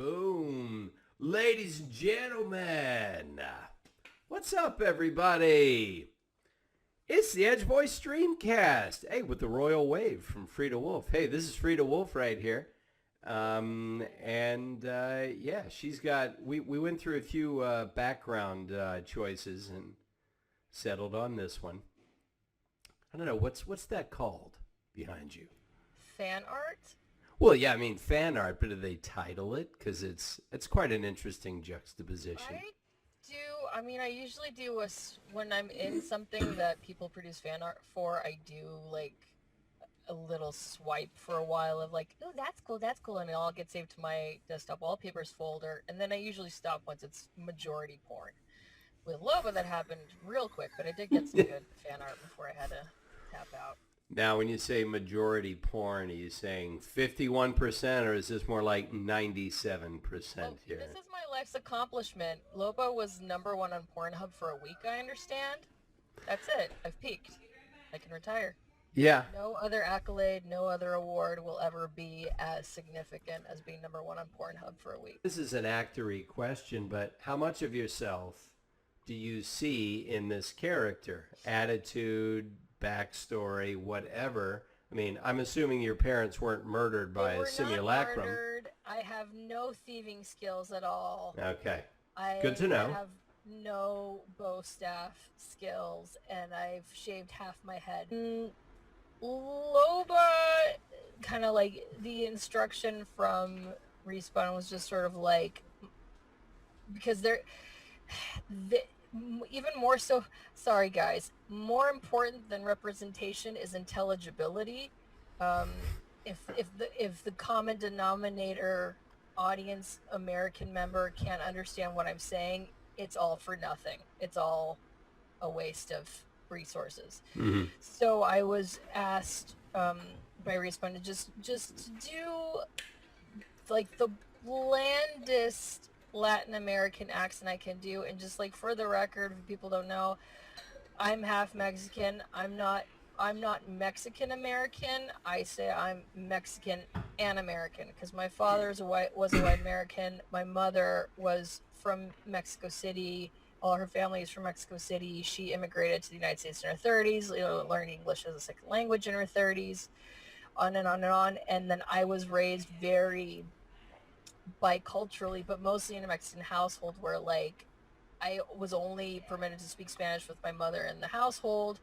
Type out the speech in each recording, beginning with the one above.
Boom. Ladies and gentlemen, what's up, everybody? It's the Edge Voice Streamcast. Hey, with the Royal Wave from Frida Wolf. Hey, this is Frida Wolf right here. Yeah, she's got, we went through a few background choices and settled on this one. I don't know, what's that called behind you? Fan art? Well, yeah, I mean fan art, but do they title it? Because it's quite an interesting juxtaposition. I usually do when I'm in something that people produce fan art for, I do like a little swipe for a while of like, oh, that's cool, and it all gets saved to my desktop wallpapers folder, and then I usually stop once it's majority porn. With LOBA, that happened real quick, but I did get some good fan art before I had to tap out. Now, when you say majority porn, are you saying 51%, or is this more like 97% here? This is my life's accomplishment. LOBA was #1 on Pornhub for a week, I understand. That's it. I've peaked. I can retire. Yeah. No other accolade, no other award will ever be as significant as being #1 on Pornhub for a week. This is an actory question, but how much of yourself do you see in this character? Attitude, backstory, whatever. I mean, I'm assuming your parents weren't murdered by a simulacrum. Not murdered. I have no thieving skills at all. Okay. Good to know. I have no bow staff skills, and I've shaved half my head. LOBA, kind of like the instruction from Respawn was just sort of like, because even more so, sorry guys, more important than representation is intelligibility. If the common denominator audience American member can't understand what I'm saying, it's all for nothing. It's all a waste of resources. Mm-hmm. So I was asked by Respawn to just do like the blandest Latin American accent I can do, and just like for the record, if people don't know, I'm half Mexican. I'm not Mexican American. I say I'm Mexican and American because my father was a white American. My mother was from Mexico City. All her family is from Mexico City. She immigrated to the United States in her 30s, learned English as a second language in her 30s, on and on and on. And then I was raised very biculturally, but mostly in a Mexican household where like I was only permitted to speak Spanish with my mother in the household.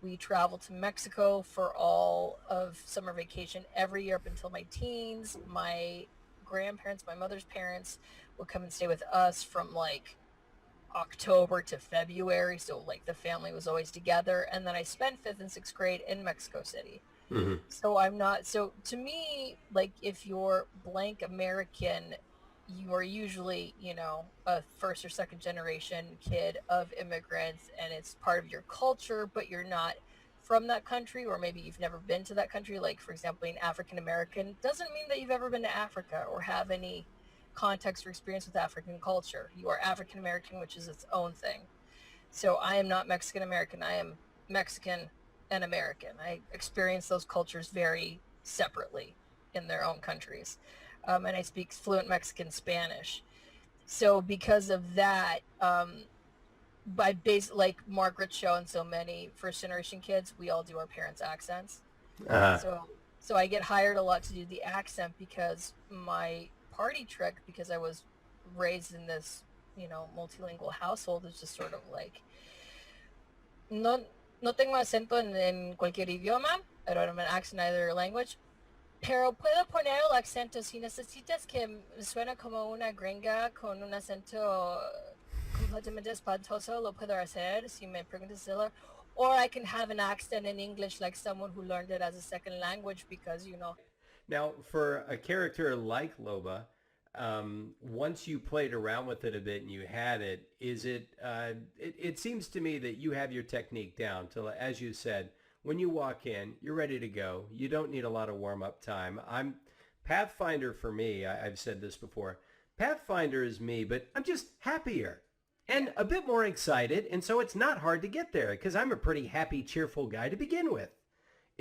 We traveled to Mexico for all of summer vacation every year up until my teens. My grandparents, my mother's parents, would come and stay with us from like October to February, so like the family was always together. And then I spent 5th and 6th grade in Mexico City. Mm-hmm. So to me, like if you're blank American, you are usually, a first or second generation kid of immigrants, and it's part of your culture, but you're not from that country, or maybe you've never been to that country. Like, for example, being African American doesn't mean that you've ever been to Africa or have any context or experience with African culture. You are African American, which is its own thing. So I am not Mexican American. I am Mexican and American. I experience those cultures very separately in their own countries. And I speak fluent Mexican Spanish. So because of that, like Margaret's show and so many first generation kids, we all do our parents' accents. So I get hired a lot to do the accent because my party trick, because I was raised in this, multilingual household, is just sort of like, no tengo acento en cualquier idioma. I don't have an accent in either language. Pero puedo poner el acento si necesitas que suene como una gringa con un acento completamente espantoso. Lo puedo hacer si me preguntas. Or I can have an accent in English like someone who learned it as a second language because, Now, for a character like LOBA, once you played around with it a bit and you had it, it seems to me that you have your technique down to, as you said, when you walk in, you're ready to go. You don't need a lot of warm-up time. Pathfinder for me, I've said this before, Pathfinder is me, but I'm just happier and a bit more excited, and so it's not hard to get there because I'm a pretty happy, cheerful guy to begin with.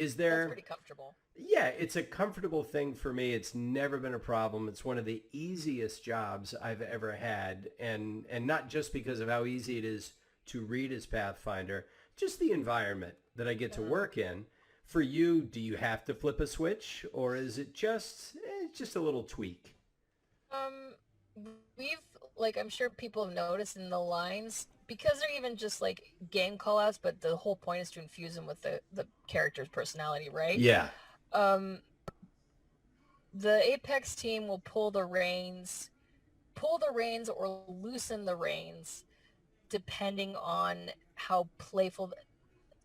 Is there... That's pretty comfortable. Yeah, it's a comfortable thing for me. It's never been a problem. It's one of the easiest jobs I've ever had. And not just because of how easy it is to read as Pathfinder, just the environment that I get to work in. For you, do you have to flip a switch, or is it just a little tweak? I'm sure people have noticed in the lines, because they're even just like game callouts, but the whole point is to infuse them with the character's personality, right? Yeah. The Apex team will pull the reins or loosen the reins depending on how playful,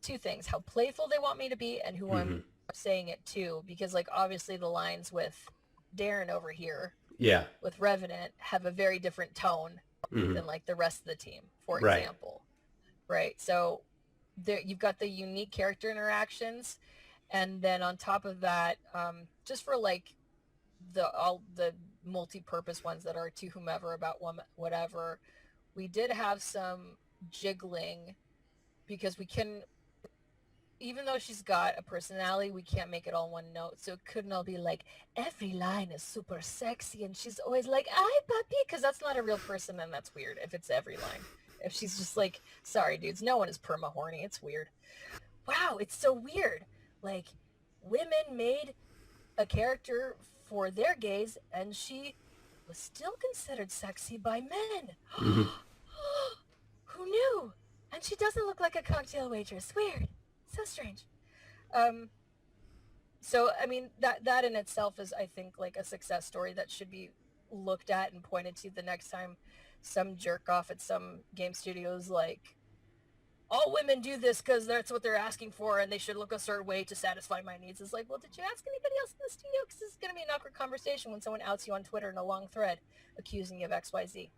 two things, how playful they want me to be and who I'm saying it to, because like obviously the lines with Darren over here with Revenant have a very different tone than like the rest of the team, for example. Right. So there you've got the unique character interactions, and then on top of that, just for like all the multi-purpose ones that are to whomever about whatever, we did have some jiggling because we can, even though she's got a personality, we can't make it all one note. So it couldn't all be like, every line is super sexy and she's always like, "Ay, papi," because that's not a real person and that's weird if it's every line. If she's just like, sorry, dudes, no one is perma-horny. It's weird. Wow, it's so weird. Like, women made a character for their gaze and she was still considered sexy by men. Who knew? And she doesn't look like a cocktail waitress. Weird. So strange. So I mean that in itself is, I think, like a success story that should be looked at and pointed to the next time some jerk off at some game studios like, all women do this because that's what they're asking for and they should look a certain way to satisfy my needs. It's like, well, did you ask anybody else in the studio? Because this is going to be an awkward conversation when someone outs you on Twitter in a long thread accusing you of XYZ.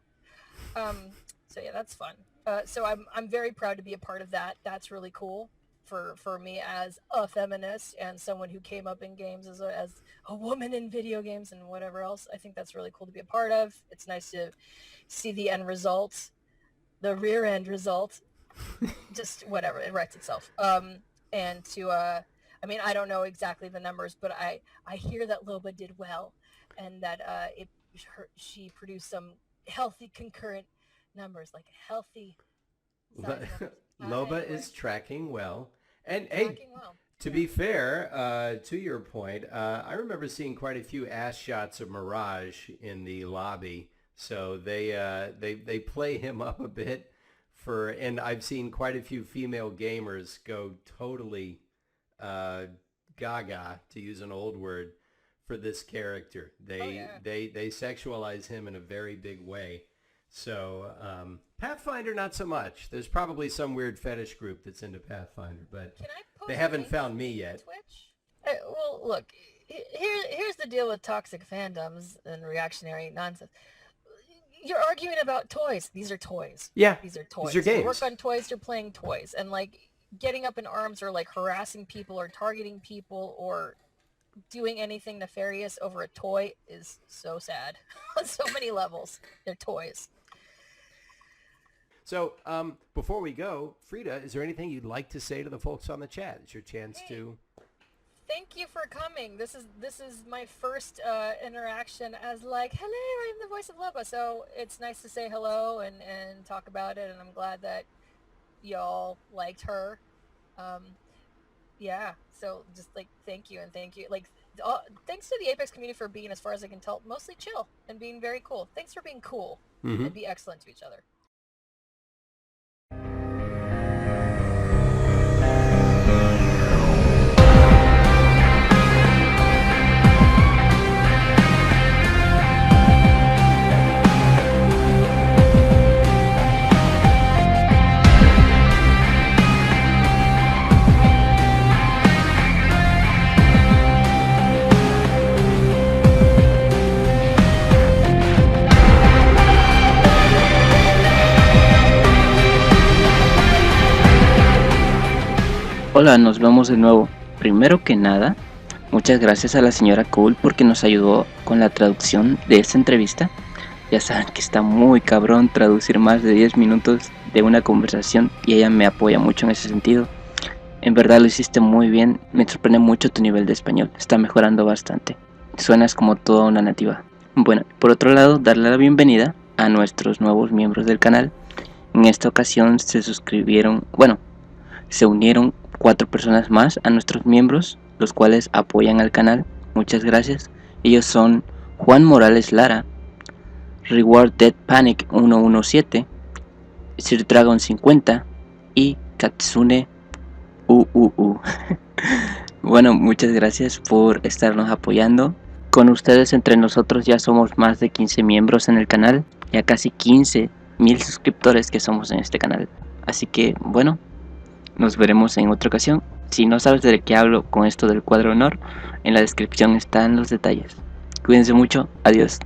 So yeah, that's fun. So I'm very proud to be a part of that. That's really cool for me as a feminist and someone who came up in games as a woman in video games and whatever else. I think that's really cool to be a part of. It's nice to see the end result, the rear end result. Just whatever, it writes itself. And to I mean, I don't know exactly the numbers, but I hear that LOBA did well and that she produced some healthy concurrent numbers, like healthy LOBA is tracking well. And hey, to be fair, to your point, I remember seeing quite a few ass shots of Mirage in the lobby. So they play him up a bit and I've seen quite a few female gamers go totally gaga, to use an old word, for this character. They sexualize him in a very big way. So Pathfinder, not so much. There's probably some weird fetish group that's into Pathfinder, but they haven't found me yet. Twitch? Well, look, here's the deal with toxic fandoms and reactionary nonsense. You're arguing about toys. These are toys. Yeah. These are toys. These are games. You work on toys, you're playing toys. And like getting up in arms or like harassing people or targeting people or doing anything nefarious over a toy is so sad on so many levels. They're toys. So before we go, Frida, is there anything you'd like to say to the folks on the chat? It's your chance to... Thank you for coming. This is my first interaction as like, hello, I'm the voice of LOBA. So it's nice to say hello and talk about it. And I'm glad that y'all liked her. Yeah. So just like, thank you. And thank you. Like, thanks to the Apex community for being, as far as I can tell, mostly chill and being very cool. Thanks for being cool and be excellent to each other. Hola, nos vemos de nuevo. Primero que nada, muchas gracias a la señora Cool porque nos ayudó con la traducción de esta entrevista. Ya saben que está muy cabrón traducir más de 10 minutos de una conversación y ella me apoya mucho en ese sentido. En verdad lo hiciste muy bien, me sorprende mucho tu nivel de español, está mejorando bastante. Suenas como toda una nativa. Bueno, por otro lado, darle la bienvenida a nuestros nuevos miembros del canal. En esta ocasión se unieron 4 personas más a nuestros miembros, los cuales apoyan al canal. Muchas gracias. Ellos son Juan Morales Lara, Reward Dead Panic 117, Sir Dragon 50 y Katsune UUU. Bueno, muchas gracias por estarnos apoyando. Con ustedes entre nosotros ya somos más de 15 miembros en el canal, ya casi 15.000 suscriptores que somos en este canal. Así que bueno, nos veremos en otra ocasión. Si no sabes de qué hablo con esto del cuadro de honor, en la descripción están los detalles. Cuídense mucho, adiós.